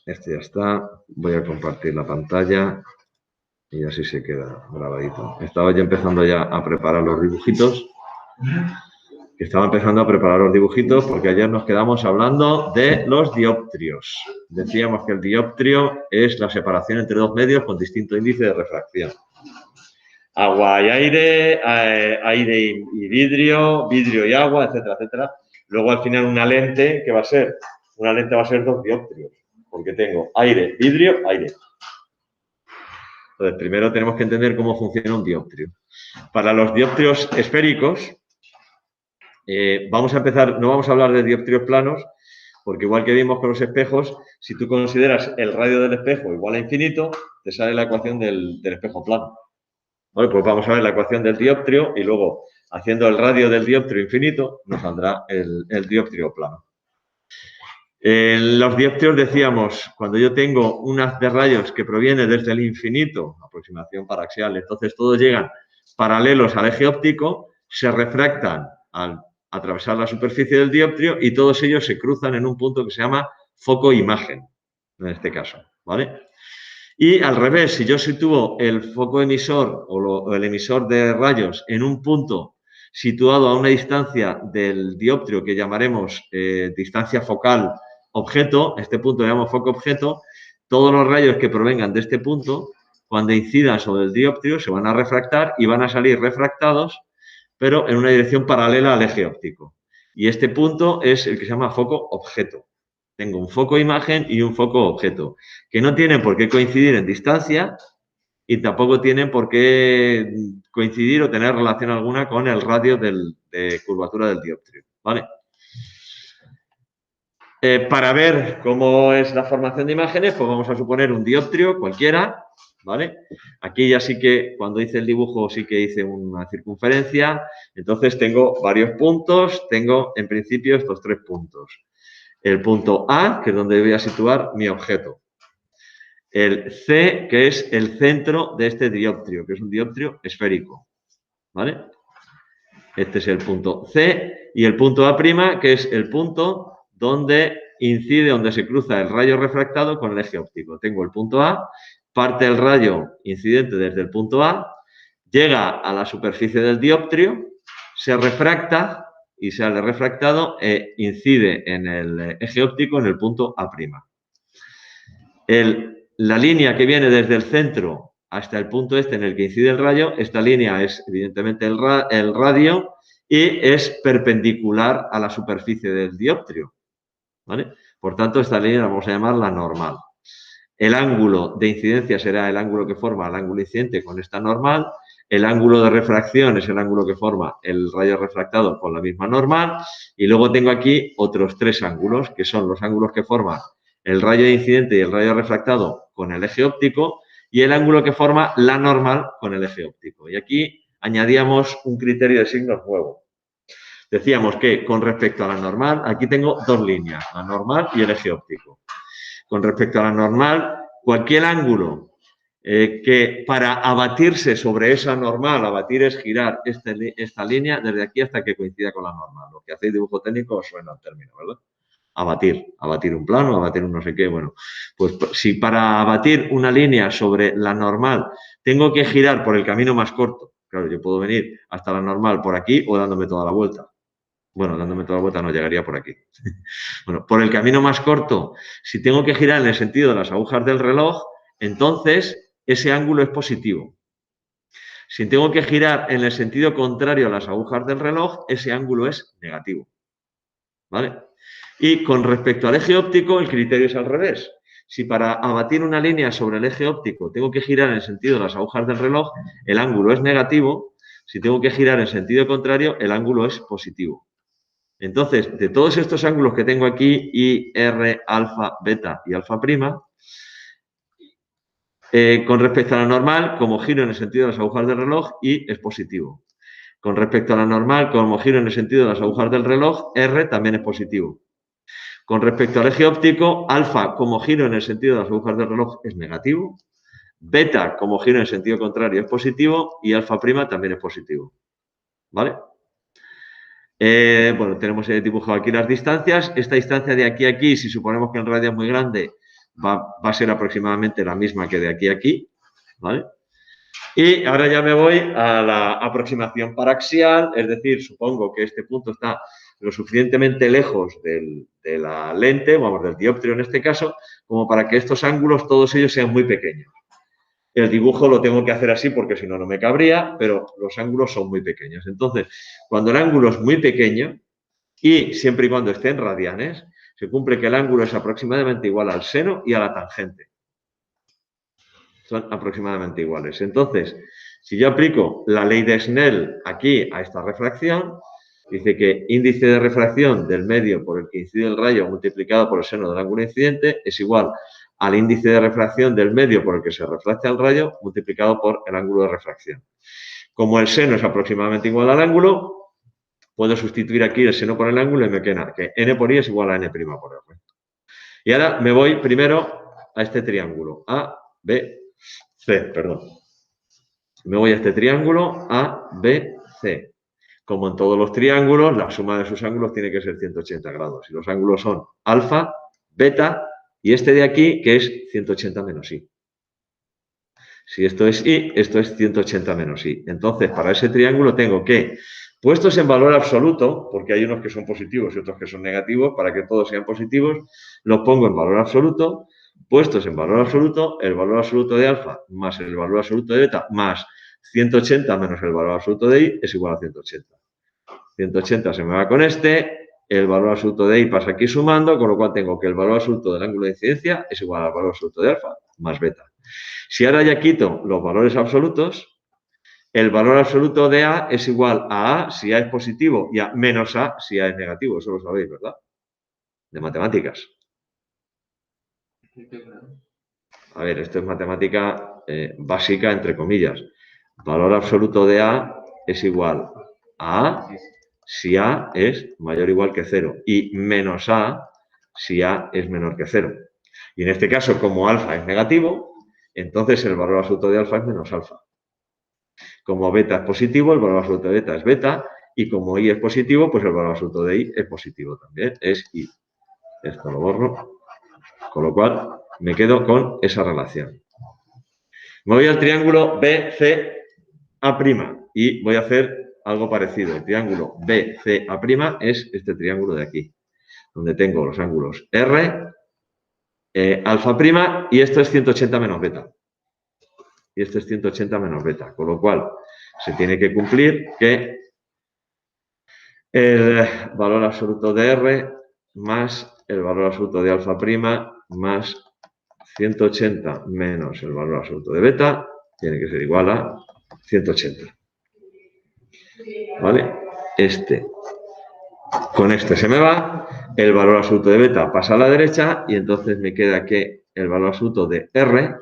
Este ya está. Voy a compartir la pantalla y así se queda grabadito. Estaba ya empezando ya a preparar los dibujitos. Porque ayer nos quedamos hablando de los dioptrios. Decíamos que el dioptrio es la separación entre dos medios con distinto índice de refracción. Agua y aire, aire y vidrio, vidrio y agua, etcétera, etcétera. Luego al final una lente, ¿qué va a ser? Una lente va a ser dos dioptrios, porque tengo aire, vidrio, aire. Entonces, primero tenemos que entender cómo funciona un dioptrio. Para los dioptrios esféricos, vamos a empezar, no vamos a hablar de dioptrios planos, porque igual que vimos con los espejos, si tú consideras el radio del espejo igual a infinito, te sale la ecuación del espejo plano. Vale, pues vamos a ver la ecuación del dioptrio y luego, haciendo el radio del dioptrio infinito, nos saldrá el dioptrio plano. En los dioptrios decíamos, cuando yo tengo un haz de rayos que proviene desde el infinito, aproximación paraxial, entonces todos llegan paralelos al eje óptico, se refractan al atravesar la superficie del dioptrio y todos ellos se cruzan en un punto que se llama foco-imagen, en este caso, ¿vale? Y al revés, si yo sitúo el foco emisor o el emisor de rayos en un punto situado a una distancia del dioptrio que llamaremos distancia focal objeto, este punto lo llamamos foco objeto, todos los rayos que provengan de este punto, cuando incidan sobre el dioptrio, se van a refractar y van a salir refractados, pero en una dirección paralela al eje óptico. Y este punto es el que se llama foco objeto. Tengo un foco imagen y un foco objeto, que no tienen por qué coincidir en distancia y tampoco tienen por qué coincidir o tener relación alguna con el radio de curvatura del dioptrio, ¿vale? Para ver cómo es la formación de imágenes, pues vamos a suponer un dioptrio cualquiera, ¿vale? Aquí ya sí que, cuando hice el dibujo, sí que hice una circunferencia. Entonces, tengo varios puntos. Tengo, en principio, estos tres puntos. El punto A, que es donde voy a situar mi objeto. El C, que es el centro de este dioptrio, que es un dioptrio esférico, ¿vale? Este es el punto C. Y el punto A', que es el punto donde incide, donde se cruza el rayo refractado con el eje óptico. Tengo el punto A, parte el rayo incidente desde el punto A, llega a la superficie del dioptrio, se refracta y sale refractado e incide en el eje óptico en el punto A'. La línea que viene desde el centro hasta el punto este en el que incide el rayo, esta línea es evidentemente el radio y es perpendicular a la superficie del dioptrio, ¿vale? Por tanto, esta línea la vamos a llamar la normal. El ángulo de incidencia será el ángulo que forma el ángulo incidente con esta normal. El ángulo de refracción es el ángulo que forma el rayo refractado con la misma normal. Y luego tengo aquí otros tres ángulos, que son los ángulos que forman el rayo de incidente y el rayo refractado con el eje óptico y el ángulo que forma la normal con el eje óptico. Y aquí añadíamos un criterio de signos nuevo. Decíamos que con respecto a la normal, aquí tengo dos líneas, la normal y el eje óptico. Con respecto a la normal, cualquier ángulo que para abatirse sobre esa normal, abatir es girar esta línea desde aquí hasta que coincida con la normal. Lo que hacéis dibujo técnico os suena el término, ¿verdad? Abatir un plano, abatir un no sé qué. Bueno, pues si para abatir una línea sobre la normal tengo que girar por el camino más corto, claro, yo puedo venir hasta la normal por aquí o dándome toda la vuelta. Bueno, dándome toda la vuelta no llegaría por aquí. Bueno, por el camino más corto, si tengo que girar en el sentido de las agujas del reloj, entonces ese ángulo es positivo. Si tengo que girar en el sentido contrario a las agujas del reloj, ese ángulo es negativo, ¿vale? Y con respecto al eje óptico, el criterio es al revés. Si para abatir una línea sobre el eje óptico tengo que girar en el sentido de las agujas del reloj, el ángulo es negativo. Si tengo que girar en sentido contrario, el ángulo es positivo. Entonces, de todos estos ángulos que tengo aquí, I, R, alfa, beta y alfa prima, con respecto a la normal, como giro en el sentido de las agujas del reloj, I es positivo. Con respecto a la normal, como giro en el sentido de las agujas del reloj, R también es positivo. Con respecto al eje óptico, alfa, como giro en el sentido de las agujas del reloj, es negativo. Beta, como giro en el sentido contrario, es positivo. Y alfa prima también es positivo. ¿Vale? Bueno, tenemos dibujado aquí las distancias. Esta distancia de aquí a aquí, si suponemos que el radio es muy grande, va a ser aproximadamente la misma que de aquí a aquí, ¿vale? Y ahora ya me voy a la aproximación paraxial, es decir, supongo que este punto está lo suficientemente lejos de la lente, vamos, del dióptrio en este caso, como para que estos ángulos, todos ellos sean muy pequeños. El dibujo lo tengo que hacer así porque si no, no me cabría, pero los ángulos son muy pequeños. Entonces, cuando el ángulo es muy pequeño, y siempre y cuando esté en radianes, se cumple que el ángulo es aproximadamente igual al seno y a la tangente. Son aproximadamente iguales. Entonces, si yo aplico la ley de Snell aquí a esta refracción, dice que índice de refracción del medio por el que incide el rayo multiplicado por el seno del ángulo incidente es igual al índice de refracción del medio por el que se refracta el rayo multiplicado por el ángulo de refracción. Como el seno es aproximadamente igual al ángulo, puedo sustituir aquí el seno por el ángulo y me queda que n por i es igual a n' por r. Y ahora me voy primero a este triángulo, A, B, C, perdón. Me voy a este triángulo A, B, C. Como en todos los triángulos, la suma de sus ángulos tiene que ser 180 grados. Y los ángulos son alfa, beta y este de aquí, que es 180 menos i. Si esto es i, esto es 180 menos i. Entonces, para ese triángulo tengo que, puestos en valor absoluto, porque hay unos que son positivos y otros que son negativos, para que todos sean positivos, los pongo en valor absoluto. Puestos en valor absoluto, el valor absoluto de alfa más el valor absoluto de beta más 180 menos el valor absoluto de i es igual a 180. 180 se me va con este, el valor absoluto de i pasa aquí sumando, con lo cual tengo que el valor absoluto del ángulo de incidencia es igual al valor absoluto de alfa más beta. Si ahora ya quito los valores absolutos, el valor absoluto de A es igual a si A es positivo y a menos A si A es negativo. Eso lo sabéis, ¿verdad? De matemáticas. A ver, esto es matemática básica, entre comillas. Valor absoluto de A es igual a A si A es mayor o igual que 0 y menos A si A es menor que 0. Y en este caso, como alfa es negativo, entonces el valor absoluto de alfa es menos alfa. Como beta es positivo, el valor absoluto de beta es beta, y como i es positivo, pues el valor absoluto de i es positivo también, es i. Esto lo borro, con lo cual me quedo con esa relación. Me voy al triángulo BCA' y voy a hacer algo parecido. El triángulo BCA' es este triángulo de aquí, donde tengo los ángulos R, alfa' y esto es 180 menos beta. Y esto es 180 menos beta, con lo cual se tiene que cumplir que el valor absoluto de R más el valor absoluto de alfa' más 180 menos el valor absoluto de beta tiene que ser igual a 180. ¿Vale? Con este se me va, el valor absoluto de beta pasa a la derecha y entonces me queda que el valor absoluto de R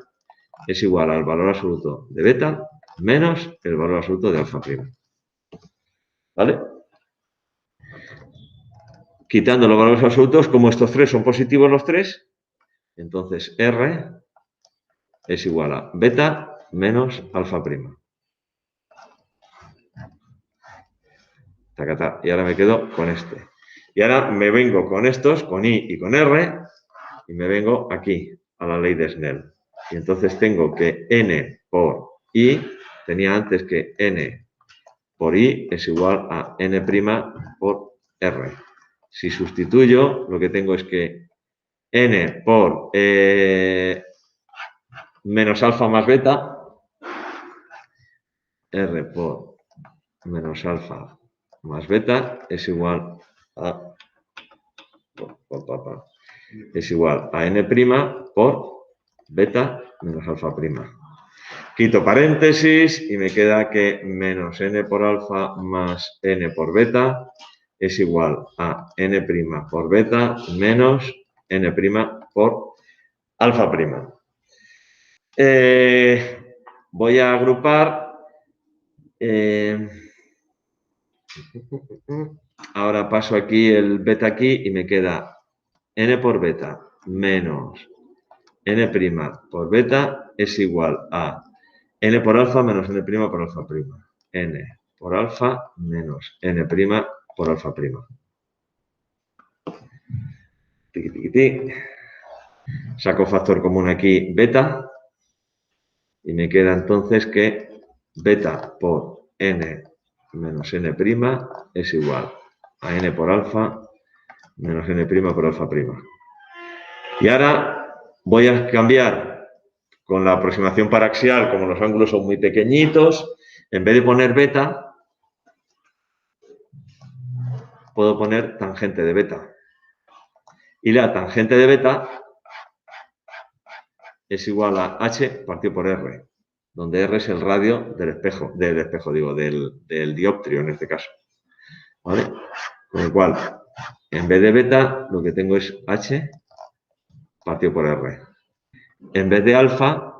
es igual al valor absoluto de beta menos el valor absoluto de alfa'. ¿Vale? Quitando los valores absolutos, como estos tres son positivos los tres, entonces R es igual a beta menos alfa'. Y ahora me quedo con este. Y ahora me vengo con estos, con I y con R, y me vengo aquí, a la ley de Snell. Y entonces tengo que N por I, tenía antes que N por I es igual a N' por R. Si sustituyo, lo que tengo es que N por menos alfa más beta, R por menos alfa más beta es igual a es igual a N' por beta menos alfa'. Quito paréntesis y me queda que menos N por alfa más N por beta es igual a N' por beta menos N' por alfa'. Voy a agrupar. Ahora paso aquí el beta aquí y me queda N por beta menos N' por beta es igual a N por alfa menos N' por alfa'. N por alfa menos N' por alfa prima. Tiqui, tiqui, tiqui. Saco factor común aquí, beta, y me queda entonces que beta por n menos n' es igual a n por alfa menos n' por alfa prima. Y ahora voy a cambiar con la aproximación paraxial, como los ángulos son muy pequeñitos, en vez de poner beta, puedo poner tangente de beta. Y la tangente de beta es igual a h partido por r, donde r es el radio del espejo, del dioptrio en este caso. ¿Vale? Con lo cual, en vez de beta, lo que tengo es h partido por r. En vez de alfa,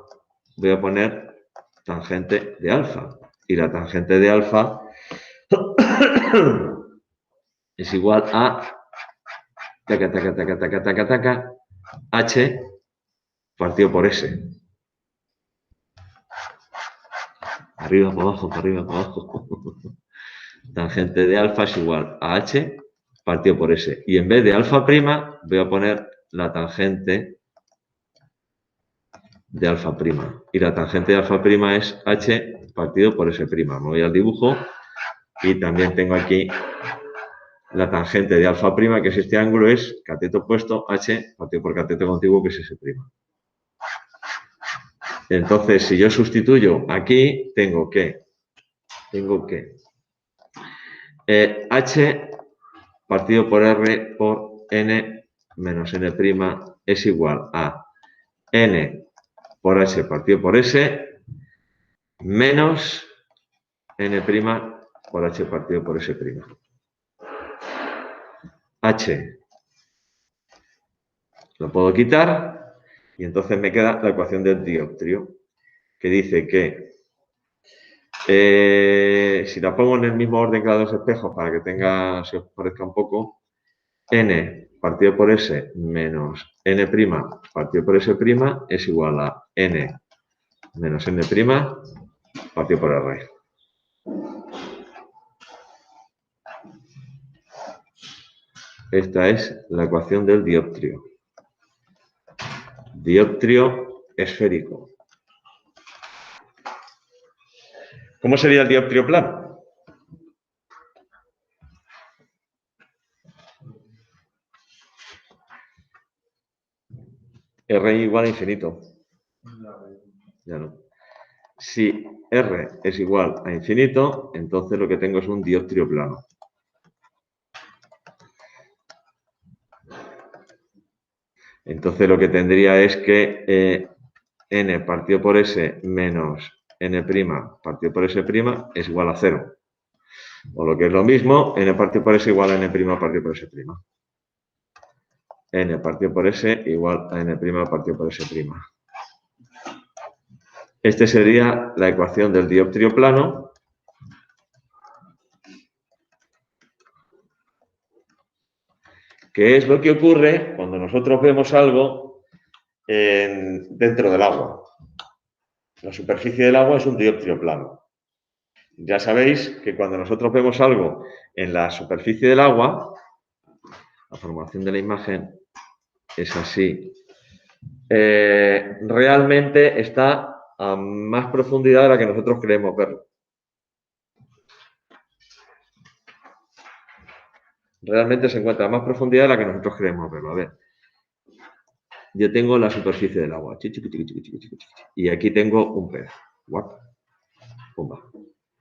voy a poner tangente de alfa. Y la tangente de alfa es igual a taca, taca, taca, taca, taca, taca, h partido por s. Arriba, para abajo, para arriba, para abajo. Tangente de alfa es igual a h partido por s. Y en vez de alfa prima, voy a poner la tangente de alfa prima. Y la tangente de alfa prima es h partido por s prima. Me voy al dibujo y también tengo aquí la tangente de alfa prima, que es este ángulo, es cateto opuesto h partido por cateto contiguo, que es s prima. Entonces, si yo sustituyo aquí, tengo que h partido por r por n menos n' es igual a n por h partido por s menos n' por h partido por s'. H lo puedo quitar y entonces me queda la ecuación del dioptrio, que dice que si la pongo en el mismo orden que los dos espejos para que se os parezca un poco, n partido por s menos n' partido por s' es igual a n menos n' partido por r. Esta es la ecuación del dioptrio. Dioptrio esférico. ¿Cómo sería el dioptrio plano? R igual a infinito. Ya no. Si R es igual a infinito, entonces lo que tengo es un dioptrio plano. Entonces lo que tendría es que n partido por s menos n' partido por s' es igual a 0. O lo que es lo mismo, n partido por s igual a n' partido por s'. N partido por s igual a n' partido por s'. Esta sería la ecuación del dioptrio plano. ¿Qué es lo que ocurre cuando nosotros vemos algo dentro del agua? La superficie del agua es un dioptrio plano. Ya sabéis que cuando nosotros vemos algo en la superficie del agua, la formación de la imagen es así. Realmente está a más profundidad de la que nosotros creemos verlo. Realmente se encuentra a más profundidad de la que nosotros creemos verlo. A ver, yo tengo la superficie del agua. Y aquí tengo un pez. Pumba.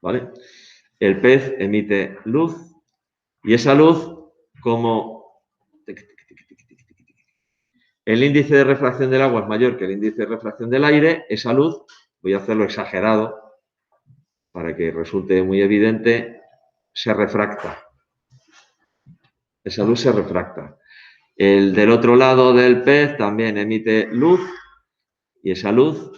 ¿Vale? El pez emite luz y esa luz, como el índice de refracción del agua es mayor que el índice de refracción del aire, esa luz, voy a hacerlo exagerado para que resulte muy evidente, se refracta. Esa luz se refracta. El del otro lado del pez también emite luz y esa luz,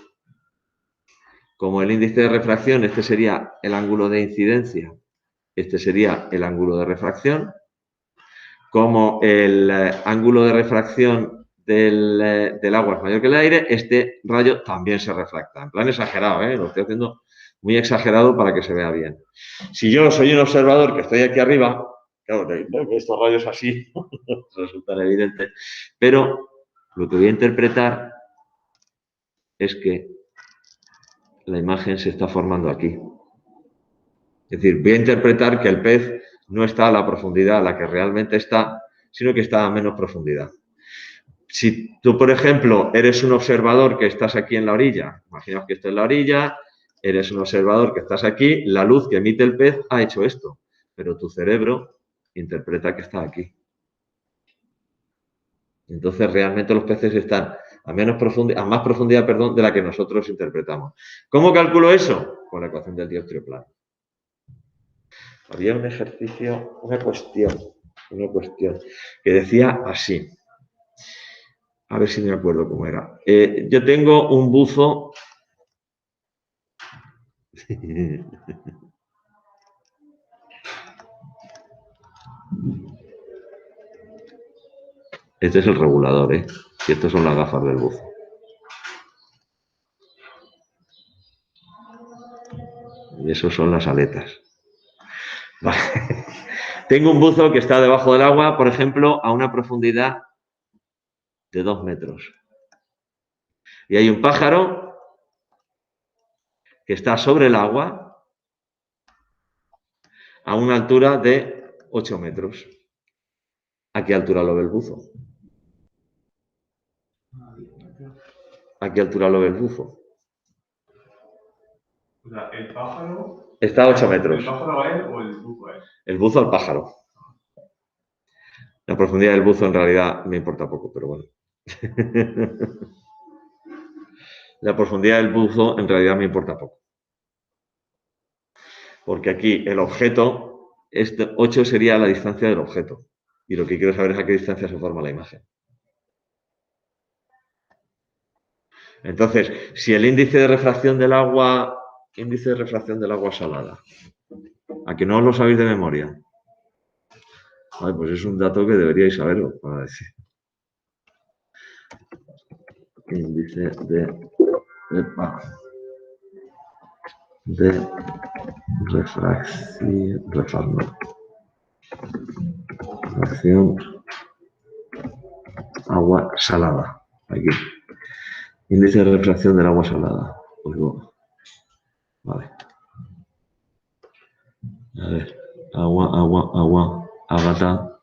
como el índice de refracción, este sería el ángulo de incidencia, este sería el ángulo de refracción, como el ángulo de refracción del agua es mayor que el aire, este rayo también se refracta. En plan exagerado, lo estoy haciendo muy exagerado para que se vea bien. Si yo soy un observador que estoy aquí arriba Claro, estos rayos así resultan evidentes, pero lo que voy a interpretar es que la imagen se está formando aquí. Es decir, voy a interpretar que el pez no está a la profundidad a la que realmente está, sino que está a menos profundidad. Si tú, por ejemplo, eres un observador que estás aquí en la orilla, imaginaos que esto es la orilla, eres un observador que estás aquí, la luz que emite el pez ha hecho esto, pero tu cerebro interpreta que está aquí. Entonces, realmente los peces están a más profundidad, de la que nosotros interpretamos. ¿Cómo calculo eso? Con la ecuación del dioptrio plano. Había un ejercicio, una cuestión que decía así. A ver si me acuerdo cómo era. Yo tengo un buzo. Este es el regulador, ¿eh? Y estos son las gafas del buzo. Y esos son las aletas. Vale. Tengo un buzo que está debajo del agua, por ejemplo, a una profundidad de 2 metros. Y hay un pájaro que está sobre el agua a una altura de 8 metros. ¿A qué altura lo ve el buzo? ¿A qué altura lo ve el buzo? O sea, el pájaro... Está a 8 metros. ¿El pájaro a él o el buzo a él? El buzo al pájaro. La profundidad del buzo en realidad me importa poco, pero bueno. La profundidad del buzo en realidad me importa poco. Porque aquí el objeto, 8 sería la distancia del objeto. Y lo que quiero saber es a qué distancia se forma la imagen. Entonces, si el índice de refracción del agua salada, ¿a que no os lo sabéis de memoria? Ay, pues es un dato que deberíais saberlo, para decir. Índice de refracción agua salada. Aquí. Índice de refracción del agua salada. Pues bueno. Vale. A ver. Agua. Ágata.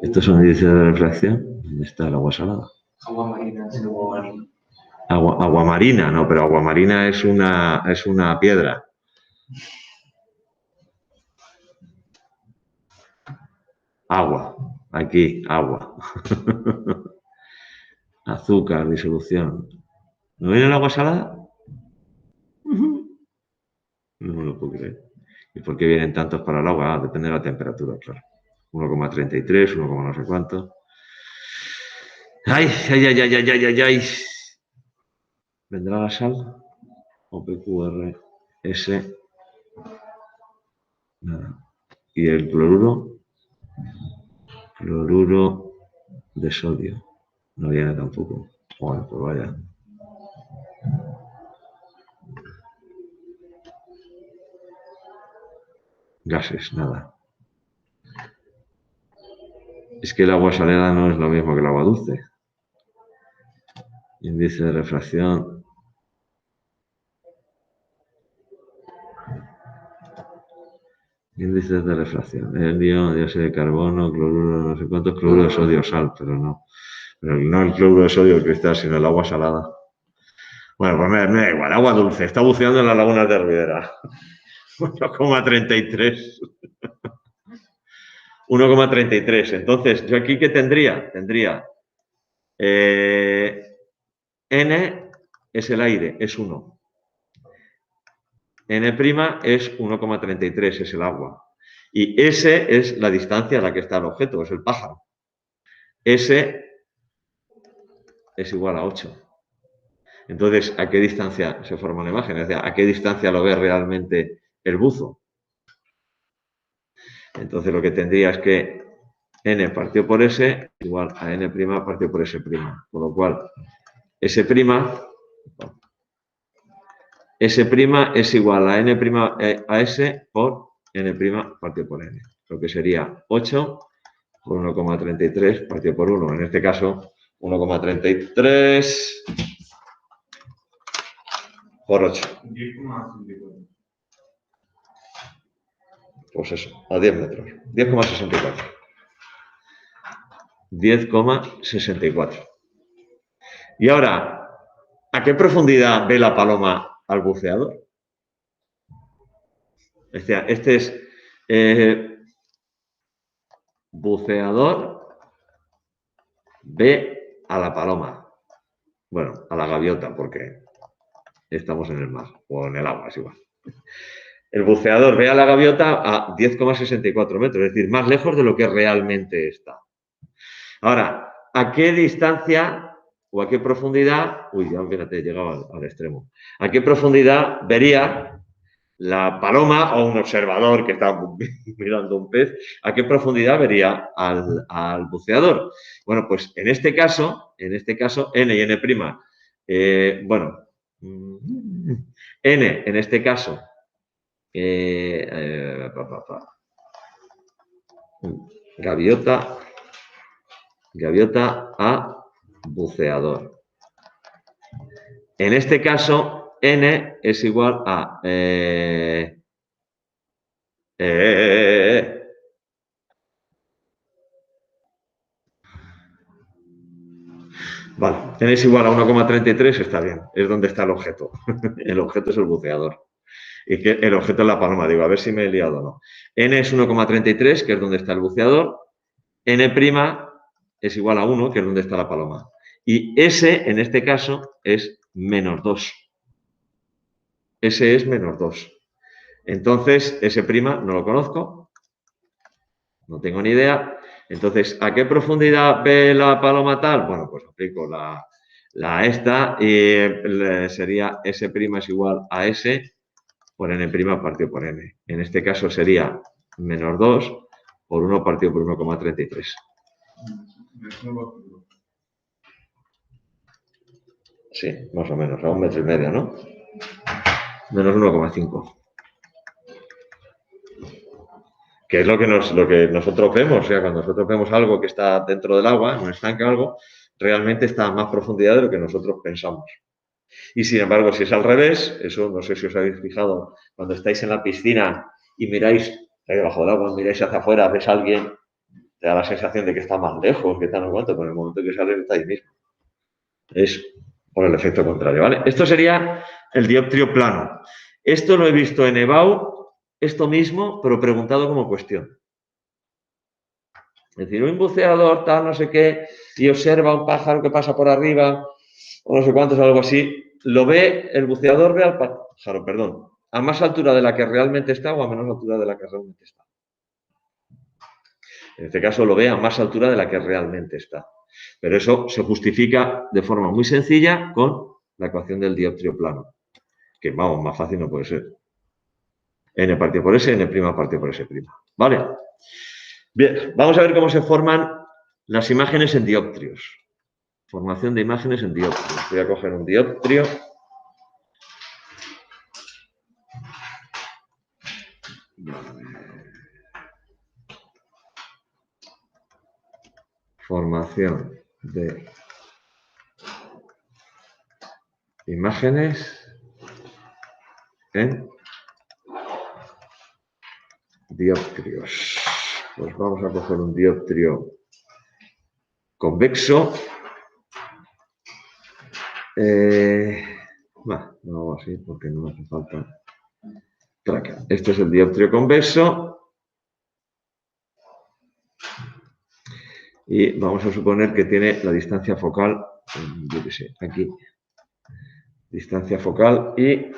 ¿Estos son índices de refracción? ¿Dónde está el agua salada? Agua marina, es agua marina. Agua marina, no, pero agua marina es una piedra. Agua. Aquí, agua. Azúcar, disolución. ¿No viene el agua salada? No me lo puedo creer. ¿Y por qué vienen tantos para el agua? Depende de la temperatura, claro. 1,33, 1, no sé cuánto. ¡Ay! ¿Vendrá la sal? OPQRS. Nada. ¿Y el cloruro? Cloruro de sodio. No viene tampoco. Bueno, pues vaya. Gases, nada. Es que el agua salada no es lo mismo que el agua dulce. Índice de refracción. Índices de refracción. Helio, dióxido de carbono, cloruro, no sé cuántos, cloruro de sodio, sal, pero no. Pero no el cloruro de sodio cristal, sino el agua salada. Bueno, pues me da igual, agua dulce. Está buceando en las lagunas de Hervidera. 1,33. 1,33. Entonces, ¿yo aquí qué tendría? Tendría N es el aire, es 1. N' es 1,33, es el agua. Y S es la distancia a la que está el objeto, es el pájaro. S es igual a 8. Entonces, ¿a qué distancia se forma la imagen? Es decir, ¿a qué distancia lo ve realmente el buzo? Entonces, lo que tendría es que N partido por S igual a N' partido por S'. Por lo cual, S' es igual a N' a S por N' partido por N. lo que sería 8 por 1,33 partido por 1. En este caso, 1,33 por 8. 10,64. Pues eso, a 10 metros. 10,64. 10,64. Y ahora, ¿a qué profundidad ve la paloma al buceador? Este es buceador ve a la paloma. Bueno, a la gaviota, porque estamos en el mar o en el agua, es igual. El buceador ve a la gaviota a 10,64 metros, es decir, más lejos de lo que realmente está. Ahora, ¿a qué distancia o a qué profundidad? Uy, ya fíjate, he llegado al extremo. ¿A qué profundidad vería la paloma o un observador que está mirando un pez? ¿A qué profundidad vería al buceador? Bueno, pues en este caso, N y N', bueno, N en este caso, gaviota a buceador. En este caso, N es igual a vale, N es igual a 1,33, está bien, es donde está el objeto. El objeto es el buceador. Y que el objeto es la paloma, digo, a ver si me he liado o no. N es 1,33, que es donde está el buceador. N' es igual a 1, que es donde está la paloma. Y S, en este caso, es menos 2. S es menos 2. Entonces, S' no lo conozco. No tengo ni idea. Entonces, ¿a qué profundidad ve la paloma tal? Bueno, pues aplico la esta y sería S' es igual a S por N' partido por N. En este caso sería menos 2 por 1 partido por 1,33. Sí, más o menos, a 1,5 metros, ¿no? Menos 1,5. Que es lo que nosotros vemos. O sea, cuando nosotros vemos algo que está dentro del agua, en un estanque o algo, realmente está a más profundidad de lo que nosotros pensamos. Y sin embargo, si es al revés, eso no sé si os habéis fijado, cuando estáis en la piscina y miráis ahí debajo del agua, miráis hacia afuera, ves a alguien, te da la sensación de que está más lejos, que está no cuánto, pero en el momento que sale está ahí mismo. Es por el efecto contrario, ¿vale? Esto sería el dioptrio plano. Esto lo he visto en EBAU, esto mismo, pero preguntado como cuestión. Es decir, un buceador, tal, no sé qué, y observa un pájaro que pasa por arriba, o no sé cuántos, algo así, lo ve, el buceador ve al pájaro, perdón, a más altura de la que realmente está o a menos altura de la que realmente está. En este caso lo ve a más altura de la que realmente está. Pero eso se justifica de forma muy sencilla con la ecuación del dioptrio plano. Que vamos, más fácil no puede ser. N partido por S, N' partido por S'. ¿Vale? Bien, vamos a ver cómo se forman las imágenes en dioptrios. Formación de imágenes en dioptrios. Voy a coger un dioptrio. Formación de imágenes en dioptrios. Pues vamos a coger un dioptrio convexo. No hago así porque no me hace falta. Este es el dioptrio convexo. Y vamos a suponer que tiene la distancia focal, yo qué sé, aquí. Distancia focal y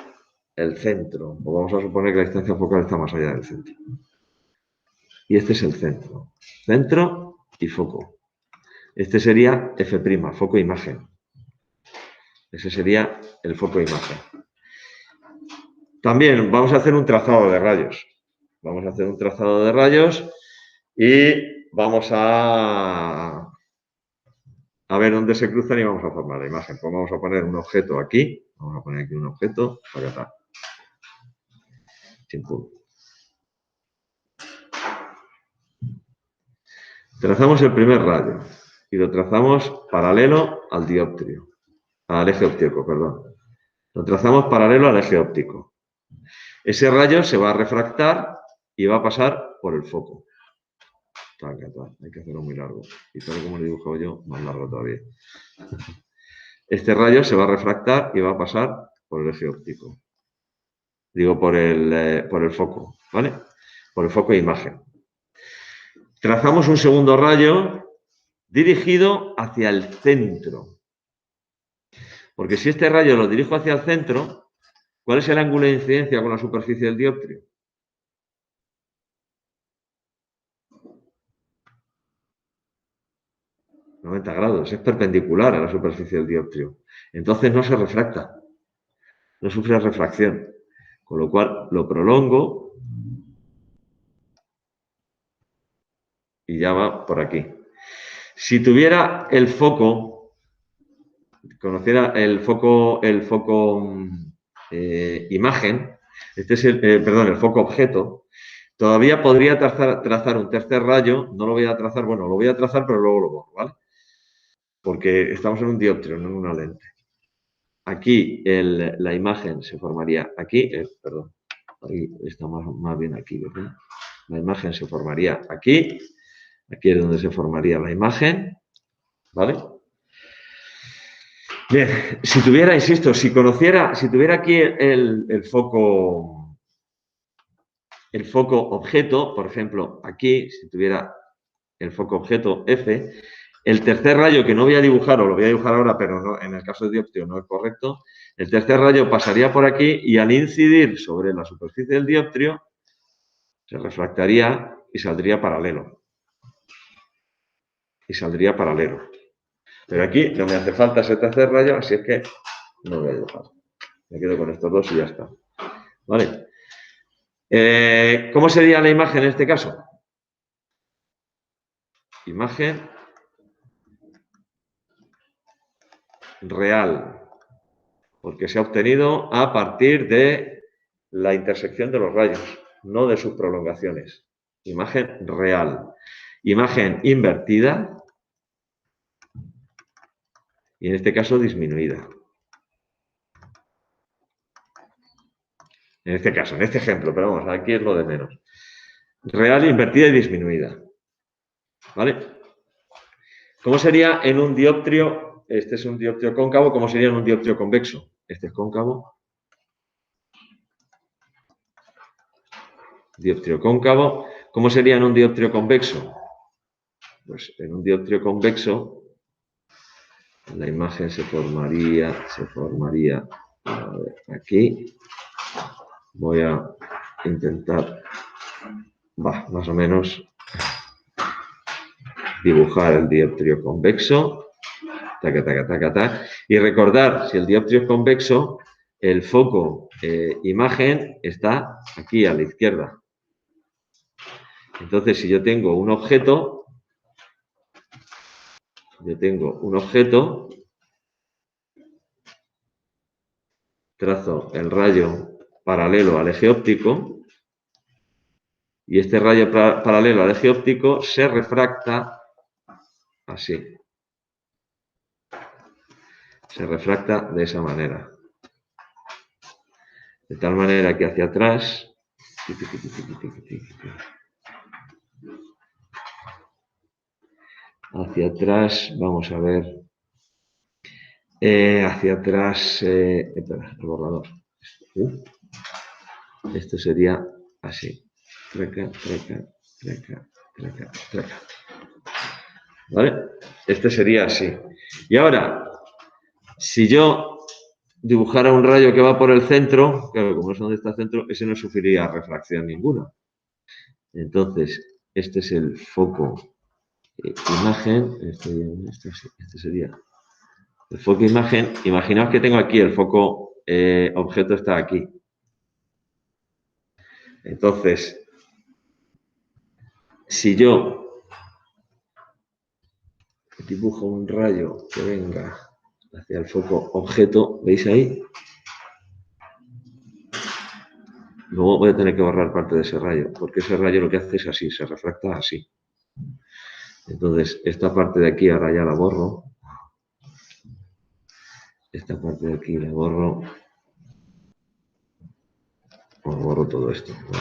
el centro. O vamos a suponer que la distancia focal está más allá del centro. Y este es el centro. Centro y foco. Este sería F', foco imagen. Ese sería el foco imagen. También vamos a hacer un trazado de rayos. Vamos a hacer un trazado de rayos y vamos a ver dónde se cruzan y vamos a formar la imagen. Pues vamos a poner un objeto aquí. Vamos a poner aquí un objeto. Acá está. Trazamos el primer rayo y lo trazamos paralelo al dioptrio, al eje óptico, perdón. Lo trazamos paralelo al eje óptico. Ese rayo se va a refractar y va a pasar por el foco. Hay que hacerlo muy largo. Y tal como lo he dibujado yo, más largo todavía. Este rayo se va a refractar y va a pasar por el eje óptico. Digo, por el foco, ¿vale? Por el foco de imagen. Trazamos un segundo rayo dirigido hacia el centro. Porque si este rayo lo dirijo hacia el centro, ¿cuál es el ángulo de incidencia con la superficie del dioptrio? 90 grados, es perpendicular a la superficie del dioptrio. Entonces no se refracta, no sufre refracción. Con lo cual lo prolongo y ya va por aquí. Si tuviera el foco, conociera el foco imagen, este es el foco objeto, todavía podría trazar un tercer rayo, no lo voy a trazar, bueno, lo voy a trazar, pero luego lo borro, ¿vale? Porque estamos en un dioptrio, no en una lente. Aquí la imagen se formaría aquí, perdón, ahí está más bien aquí, ¿verdad? La imagen se formaría aquí, aquí es donde se formaría la imagen, ¿vale? Bien, si tuviera, insisto, si tuviera aquí el foco objeto, por ejemplo, aquí, si tuviera el foco objeto F, el tercer rayo que no voy a dibujar, o lo voy a dibujar ahora, pero no, en el caso de dioptrio no es correcto, el tercer rayo pasaría por aquí y al incidir sobre la superficie del dioptrio, se refractaría y saldría paralelo. Pero aquí no me hace falta ese tercer rayo, así es que no voy a dibujar. Me quedo con estos dos y ya está. ¿Vale? ¿Cómo sería la imagen en este caso? Imagen real, porque se ha obtenido a partir de la intersección de los rayos, no de sus prolongaciones. Imagen real. Imagen invertida y en este caso disminuida. En este caso, en este ejemplo, pero vamos, aquí es lo de menos. Real, invertida y disminuida. ¿Vale? ¿Cómo sería en un dioptrio? Este es un dioptrio cóncavo. ¿Cómo sería en un dioptrio convexo? Este es cóncavo. Dioptrio cóncavo. ¿Cómo sería en un dioptrio convexo? Pues en un dioptrio convexo la imagen se formaría a ver, aquí. Voy a intentar, más o menos, dibujar el dioptrio convexo. Taca, taca, taca, taca. Y recordar, si el dioptrio es convexo, el foco imagen está aquí a la izquierda. Entonces, si yo tengo un objeto, trazo el rayo paralelo al eje óptico y este rayo paralelo al eje óptico se refracta así. Se refracta de esa manera. De tal manera que hacia atrás vamos a ver, hacia atrás, espera, el borrador. Esto sería así. Treca, treca, treca, treca, treca. ¿Vale? Este sería así. Y ahora, si yo dibujara un rayo que va por el centro, claro, como no sé dónde está el centro, ese no sufriría refracción ninguna. Entonces, este es el foco imagen. Este sería el foco imagen. Imaginaos que tengo aquí el foco objeto está aquí. Entonces, si yo dibujo un rayo que venga hacia el foco objeto, ¿veis ahí? Luego voy a tener que borrar parte de ese rayo, porque ese rayo lo que hace es así, se refracta así. Entonces, esta parte de aquí ahora ya la borro. Esta parte de aquí la borro. Os borro todo esto, ¿no?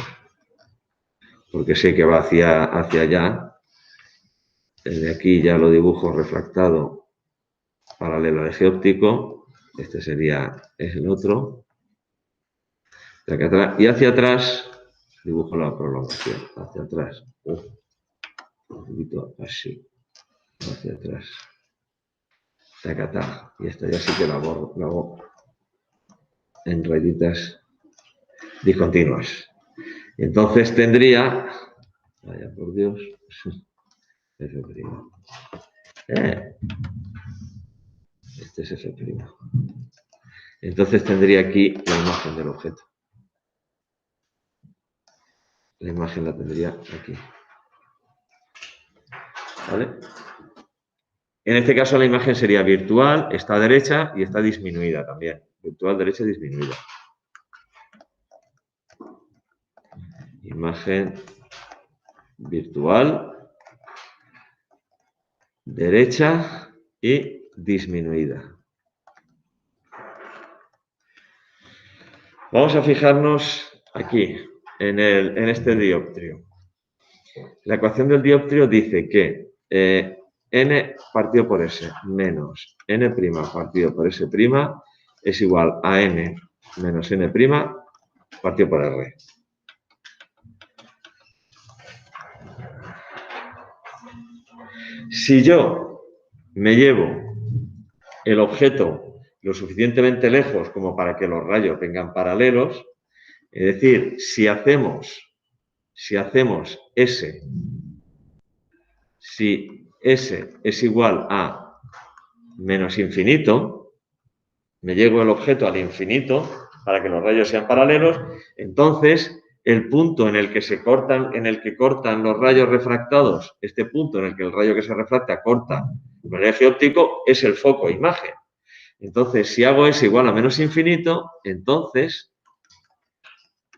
Porque sé que va hacia allá. Desde aquí ya lo dibujo refractado paralelo al eje óptico. Este sería el otro. De aquí atrás. Y hacia atrás dibujo la prolongación. Hacia atrás. Un poquito así. Hacia atrás. Tacatá. Y esta ya sí que la borro. La hago en rayitas discontinuas. Entonces tendría, vaya por Dios, F'. Este es F'. Entonces tendría aquí la imagen del objeto. La imagen la tendría aquí. ¿Vale? En este caso la imagen sería virtual, está derecha y está disminuida también. Virtual, derecha y disminuida. Imagen virtual, derecha y disminuida. Vamos a fijarnos aquí, en este dioptrio. La ecuación del dioptrio dice que n partido por s menos n' partido por s' es igual a n menos n' partido por r. Si yo me llevo el objeto lo suficientemente lejos como para que los rayos vengan paralelos, es decir, si hacemos S, si S es igual a menos infinito, me llevo el objeto al infinito para que los rayos sean paralelos, entonces el punto en el que cortan los rayos refractados, este punto en el que el rayo que se refracta corta con el eje óptico, es el foco imagen. Entonces, si hago S igual a menos infinito, entonces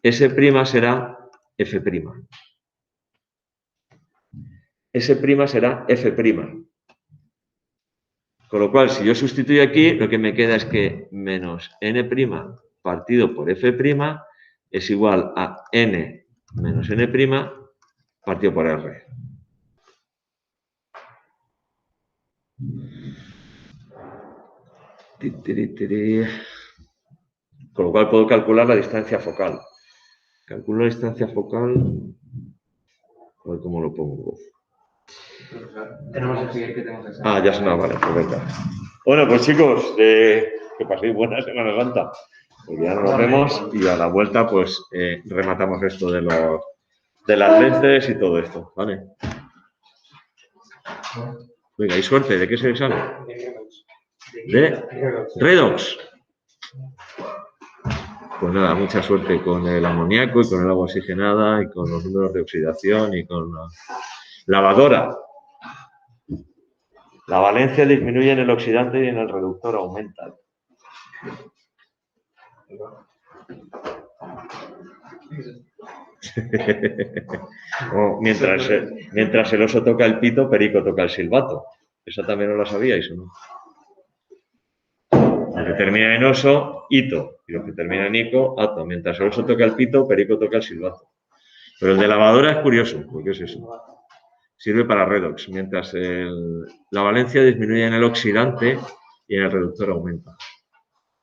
S' será F'. S' será F'. Con lo cual, si yo sustituyo aquí, lo que me queda es que menos n' partido por F' es igual a n menos n' partido por R. Con lo cual puedo calcular la distancia focal. Calculo la distancia focal. A ver cómo lo pongo. Tenemos el siguiente que tenemos que hacer. Ah, ya sonaba, vale, perfecto. Bueno, pues chicos, que paséis buena Semana Santa. Pues ya nos vemos y a la vuelta pues rematamos esto de las lentes y todo esto, ¿vale? Venga, y suerte, ¿de qué se sale? De Redox. Pues nada, mucha suerte con el amoníaco y con el agua oxigenada y con los números de oxidación y con la lavadora. La valencia disminuye en el oxidante y en el reductor aumenta. Oh, mientras el oso toca el pito, Perico toca el silbato. ¿Eso también no lo sabíais o no? Lo que termina en oso, hito. Y lo que termina en ico, ato. Mientras el oso toca el pito, Perico toca el silbato. Pero el de lavadora es curioso, porque es eso. Sirve para redox, mientras la valencia disminuye en el oxidante y en el reductor aumenta.